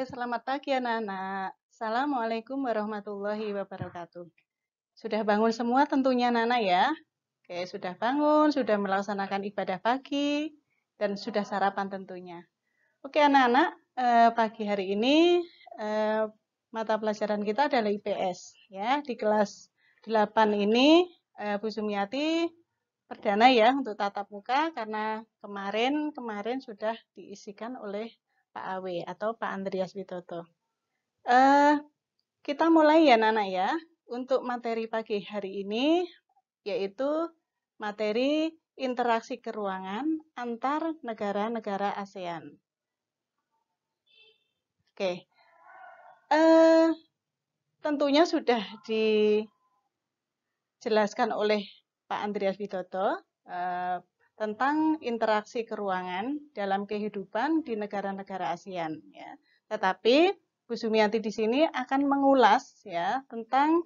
selamat pagi anak-anak. Assalamualaikum warahmatullahi wabarakatuh. Sudah bangun semua tentunya anak-anak ya. Oke, sudah bangun, sudah melaksanakan ibadah pagi, dan sudah sarapan tentunya. Oke anak-anak, pagi hari ini mata pelajaran kita adalah IPS. Ya, di kelas 8 ini Bu Sumiati perdana ya untuk tatap muka karena kemarin sudah diisikan oleh Pak Awe atau Pak Andreas Witoto. Kita mulai ya anak-anak ya. Untuk materi pagi hari ini yaitu materi interaksi keruangan antar negara-negara ASEAN. Oke. Tentunya sudah dijelaskan oleh Pak Andreas Witoto tentang interaksi keruangan dalam kehidupan di negara-negara ASEAN. Ya. Tetapi Bu Sumiati di sini akan mengulas ya tentang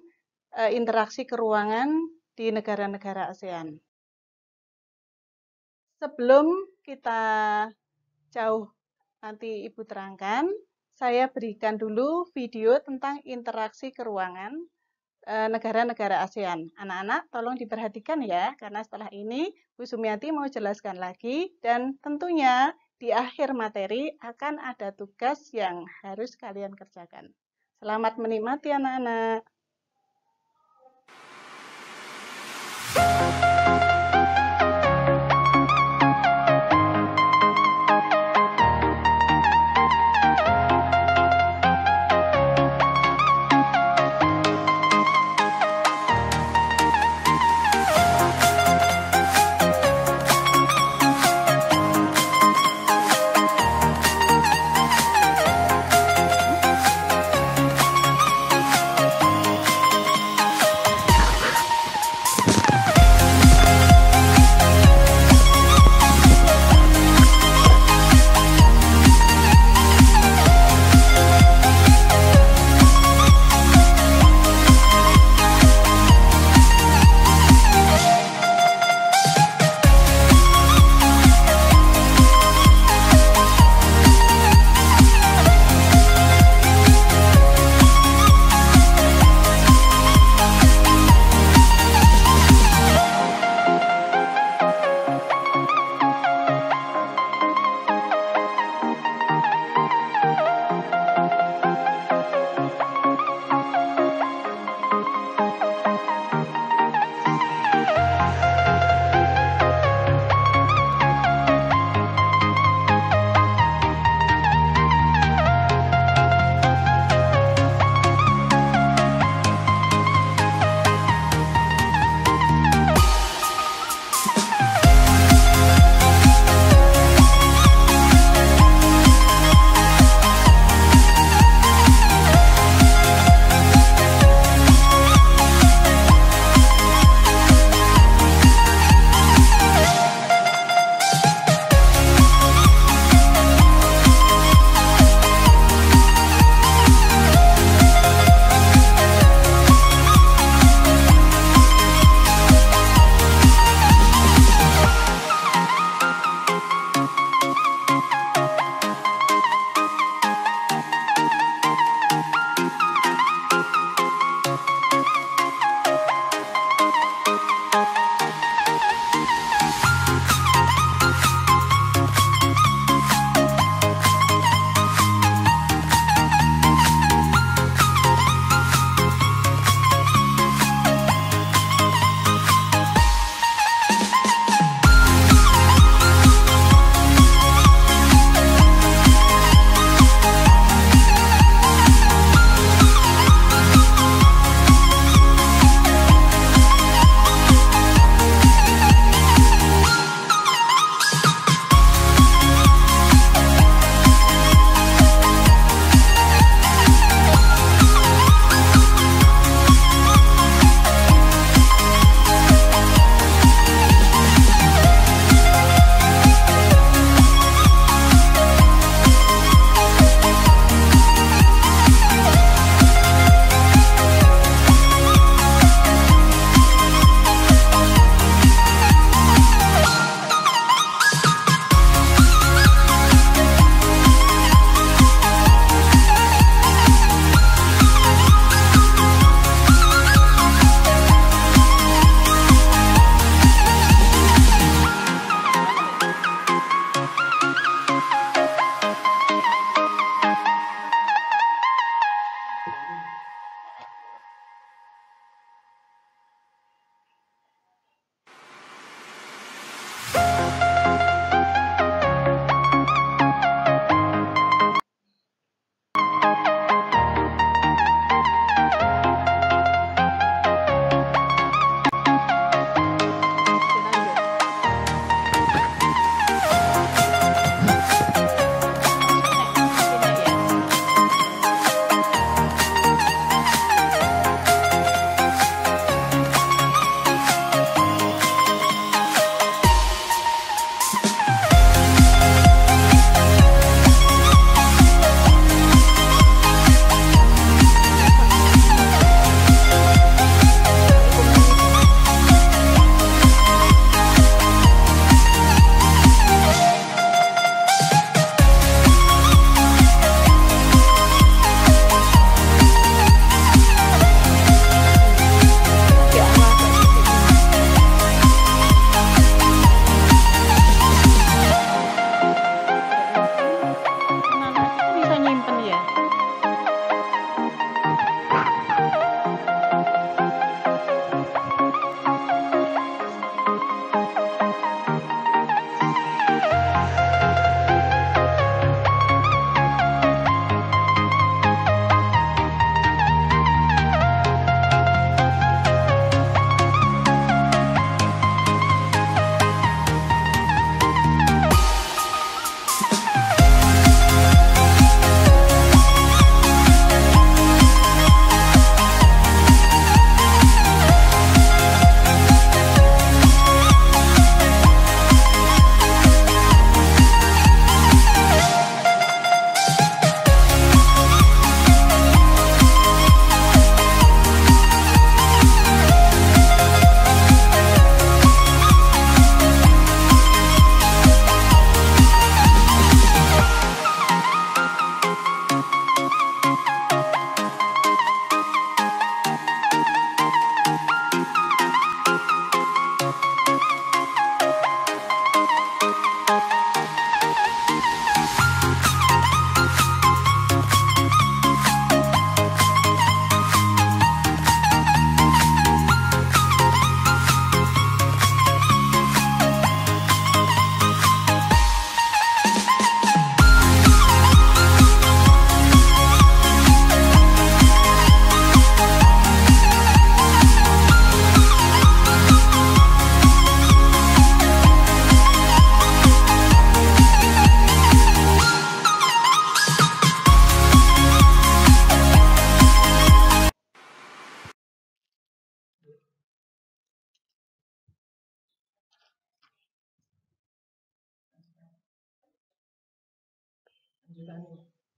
interaksi keruangan di negara-negara ASEAN. Sebelum kita jauh nanti Ibu terangkan, saya berikan dulu video tentang interaksi keruangan negara-negara ASEAN. Anak-anak tolong diperhatikan ya, karena setelah ini Bu Sumiati mau jelaskan lagi dan tentunya di akhir materi akan ada tugas yang harus kalian kerjakan. Selamat menikmati anak-anak.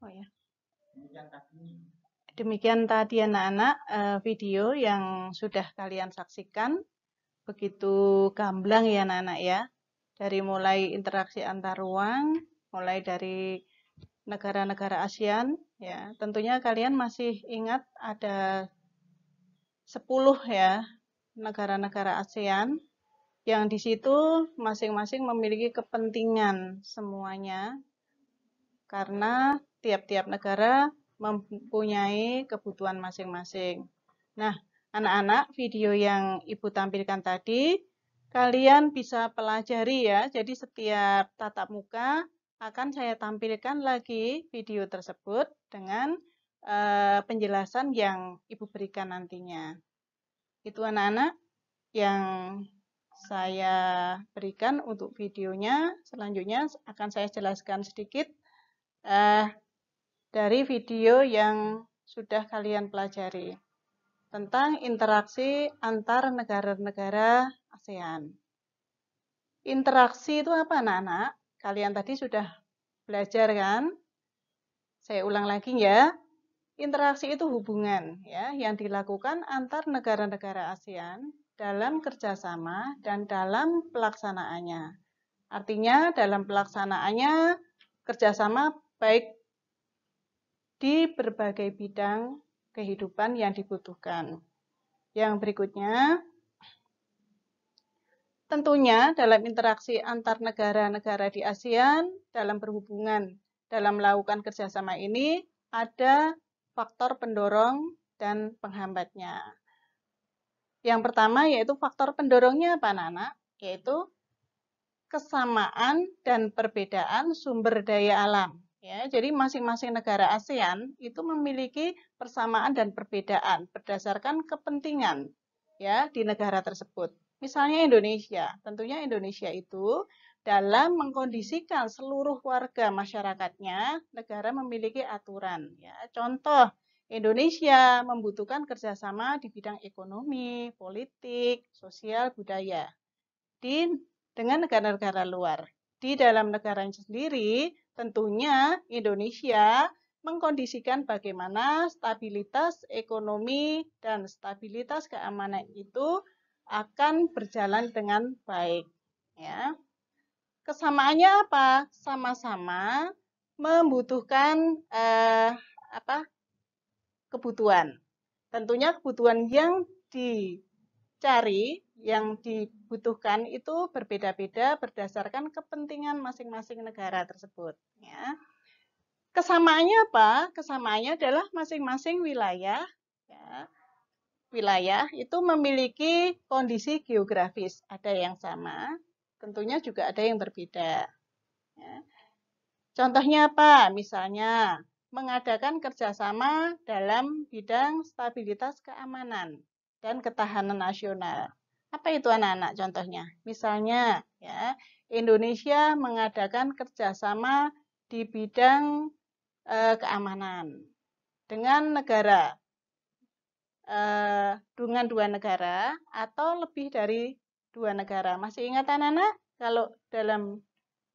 Oh ya. Demikian tadi anak-anak video yang sudah kalian saksikan. Begitu gamblang ya anak-anak ya. Dari mulai interaksi antar ruang, mulai dari negara-negara ASEAN ya. Tentunya kalian masih ingat ada 10 ya negara-negara ASEAN yang di situ masing-masing memiliki kepentingan semuanya karena tiap-tiap negara mempunyai kebutuhan masing-masing. Nah, anak-anak, video yang Ibu tampilkan tadi, kalian bisa pelajari ya. Jadi setiap tatap muka akan saya tampilkan lagi video tersebut dengan penjelasan yang Ibu berikan nantinya. Itu anak-anak yang saya berikan untuk videonya. Selanjutnya akan saya jelaskan sedikit dari video yang sudah kalian pelajari tentang interaksi antar negara-negara ASEAN. Interaksi itu apa anak-anak? Kalian tadi sudah belajar kan? Saya ulang lagi ya. Interaksi itu hubungan ya yang dilakukan antar negara-negara ASEAN dalam kerjasama dan dalam pelaksanaannya. Artinya dalam pelaksanaannya kerjasama baik di berbagai bidang kehidupan yang dibutuhkan. Yang berikutnya, tentunya dalam interaksi antar negara-negara di ASEAN dalam berhubungan dalam melakukan kerjasama ini ada faktor pendorong dan penghambatnya. Yang pertama yaitu faktor pendorongnya apa anak-anak? Yaitu kesamaan dan perbedaan sumber daya alam. Ya, jadi masing-masing negara ASEAN itu memiliki persamaan dan perbedaan berdasarkan kepentingan ya di negara tersebut. Misalnya Indonesia, tentunya Indonesia itu dalam mengkondisikan seluruh warga masyarakatnya, negara memiliki aturan. Ya, contoh, Indonesia membutuhkan kerjasama di bidang ekonomi, politik, sosial, budaya dengan negara-negara luar. Di dalam negaranya sendiri, tentunya Indonesia mengkondisikan bagaimana stabilitas ekonomi dan stabilitas keamanan itu akan berjalan dengan baik. Ya. Kesamaannya apa? Sama-sama membutuhkan kebutuhan. Tentunya kebutuhan yang dicari, yang dibutuhkan itu berbeda-beda berdasarkan kepentingan masing-masing negara tersebut. Ya. Kesamaannya apa? Kesamaannya adalah masing-masing wilayah. Ya. Wilayah itu memiliki kondisi geografis, ada yang sama, tentunya juga ada yang berbeda. Ya. Contohnya apa? Misalnya, mengadakan kerjasama dalam bidang stabilitas keamanan dan ketahanan nasional. Apa itu anak-anak contohnya? Misalnya, ya, Indonesia mengadakan kerjasama di bidang keamanan dengan negara, dengan dua negara atau lebih dari dua negara. Masih ingat anak-anak? Kalau dalam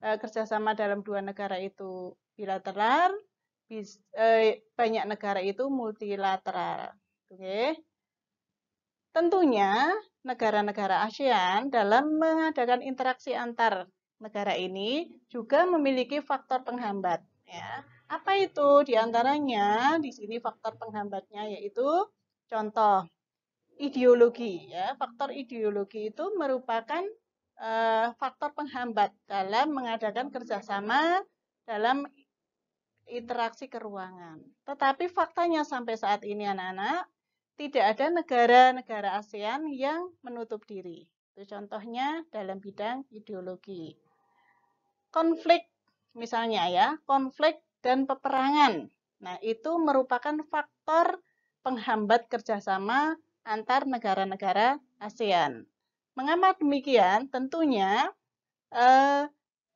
kerjasama dalam dua negara itu bilateral, banyak negara itu multilateral. Oke. Tentunya negara-negara ASEAN dalam mengadakan interaksi antar negara ini juga memiliki faktor penghambat. Ya. Apa itu? Di antaranya di sini faktor penghambatnya yaitu contoh ideologi. Ya. Faktor ideologi itu merupakan faktor penghambat dalam mengadakan kerjasama dalam interaksi keruangan. Tetapi faktanya sampai saat ini anak-anak, tidak ada negara-negara ASEAN yang menutup diri. Itu contohnya dalam bidang ideologi. Konflik misalnya ya, konflik dan peperangan. Nah, itu merupakan faktor penghambat kerjasama antar negara-negara ASEAN. Mengapa demikian? Tentunya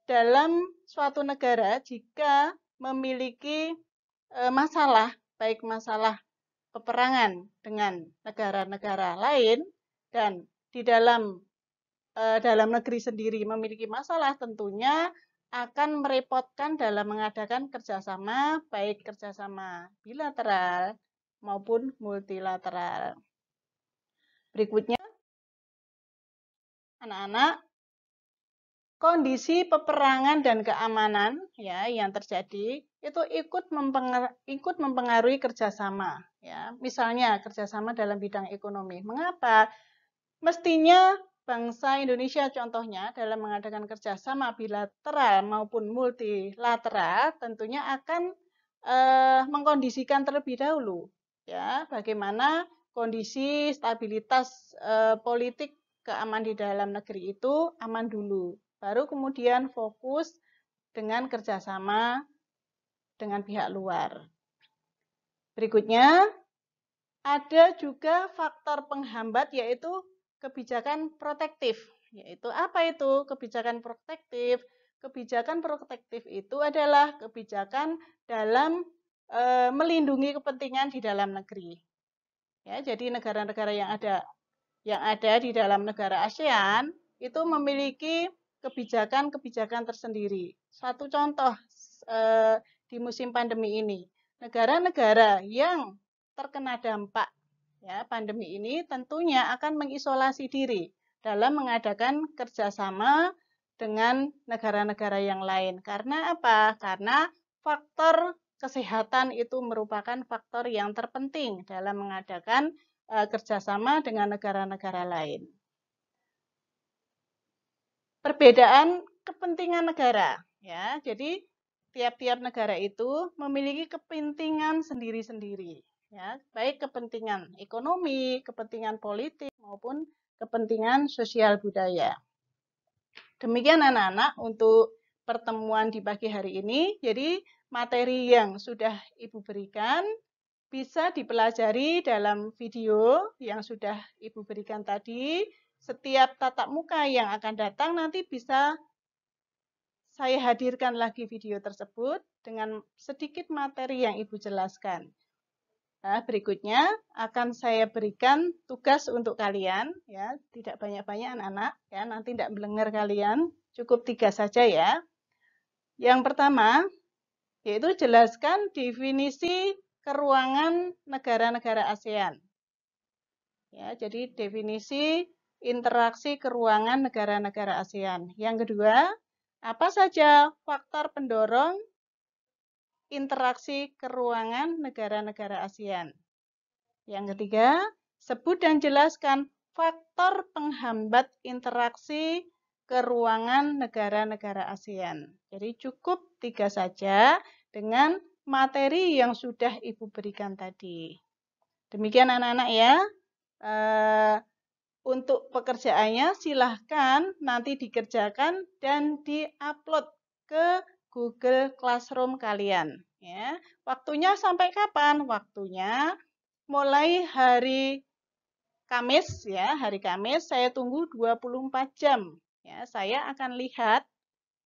dalam suatu negara jika memiliki masalah, baik masalah peperangan dengan negara-negara lain dan di dalam negeri sendiri memiliki masalah, tentunya akan merepotkan dalam mengadakan kerjasama, baik kerjasama bilateral maupun multilateral. Berikutnya, anak-anak, kondisi peperangan dan keamanan ya yang terjadi itu ikut mempengaruhi kerjasama. Ya, misalnya kerjasama dalam bidang ekonomi. Mengapa? Mestinya bangsa Indonesia contohnya dalam mengadakan kerjasama bilateral maupun multilateral tentunya akan mengkondisikan terlebih dahulu ya bagaimana kondisi stabilitas politik keamanan di dalam negeri itu aman dulu. Baru kemudian fokus dengan kerjasama dengan pihak luar. Berikutnya, ada juga faktor penghambat yaitu kebijakan protektif. Yaitu apa itu kebijakan protektif? Kebijakan protektif itu adalah kebijakan dalam melindungi kepentingan di dalam negeri. Ya, jadi negara-negara yang ada di dalam negara ASEAN itu memiliki kebijakan-kebijakan tersendiri. Satu contoh di musim pandemi ini, negara-negara yang terkena dampak ya pandemi ini tentunya akan mengisolasi diri dalam mengadakan kerjasama dengan negara-negara yang lain. Karena apa? Karena faktor kesehatan itu merupakan faktor yang terpenting dalam mengadakan kerjasama dengan negara-negara lain. Perbedaan kepentingan negara, ya. Jadi tiap-tiap negara itu memiliki kepentingan sendiri-sendiri, ya. Baik kepentingan ekonomi, kepentingan politik maupun kepentingan sosial budaya. Demikian anak-anak untuk pertemuan di pagi hari ini. Jadi materi yang sudah Ibu berikan bisa dipelajari dalam video yang sudah Ibu berikan tadi. Setiap tatap muka yang akan datang nanti bisa saya hadirkan lagi video tersebut dengan sedikit materi yang Ibu jelaskan. Nah, berikutnya akan saya berikan tugas untuk kalian, ya, tidak banyak-banyak anak-anak, ya, nanti tidak melengah kalian, cukup 3 saja ya. Yang pertama, yaitu jelaskan definisi keruangan negara-negara ASEAN. Ya, jadi definisi interaksi keruangan negara-negara ASEAN. Yang kedua, apa saja faktor pendorong interaksi keruangan negara-negara ASEAN? Yang ketiga, sebut dan jelaskan faktor penghambat interaksi keruangan negara-negara ASEAN. Jadi cukup 3 saja dengan materi yang sudah Ibu berikan tadi. Demikian anak-anak ya. Untuk pekerjaannya silahkan nanti dikerjakan dan diupload ke Google Classroom kalian. Ya. Waktunya sampai kapan? Waktunya mulai hari Kamis ya, hari Kamis saya tunggu 24 jam. Ya, saya akan lihat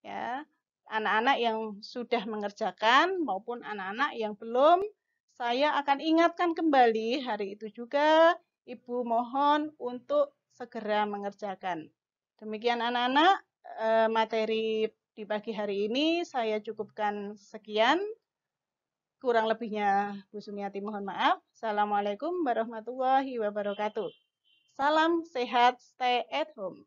ya anak-anak yang sudah mengerjakan maupun anak-anak yang belum, saya akan ingatkan kembali hari itu juga Ibu mohon untuk segera mengerjakan. Demikian anak-anak materi di pagi hari ini saya cukupkan sekian. Kurang lebihnya Bu Sumiati mohon maaf. Assalamualaikum warahmatullahi wabarakatuh. Salam sehat, stay at home.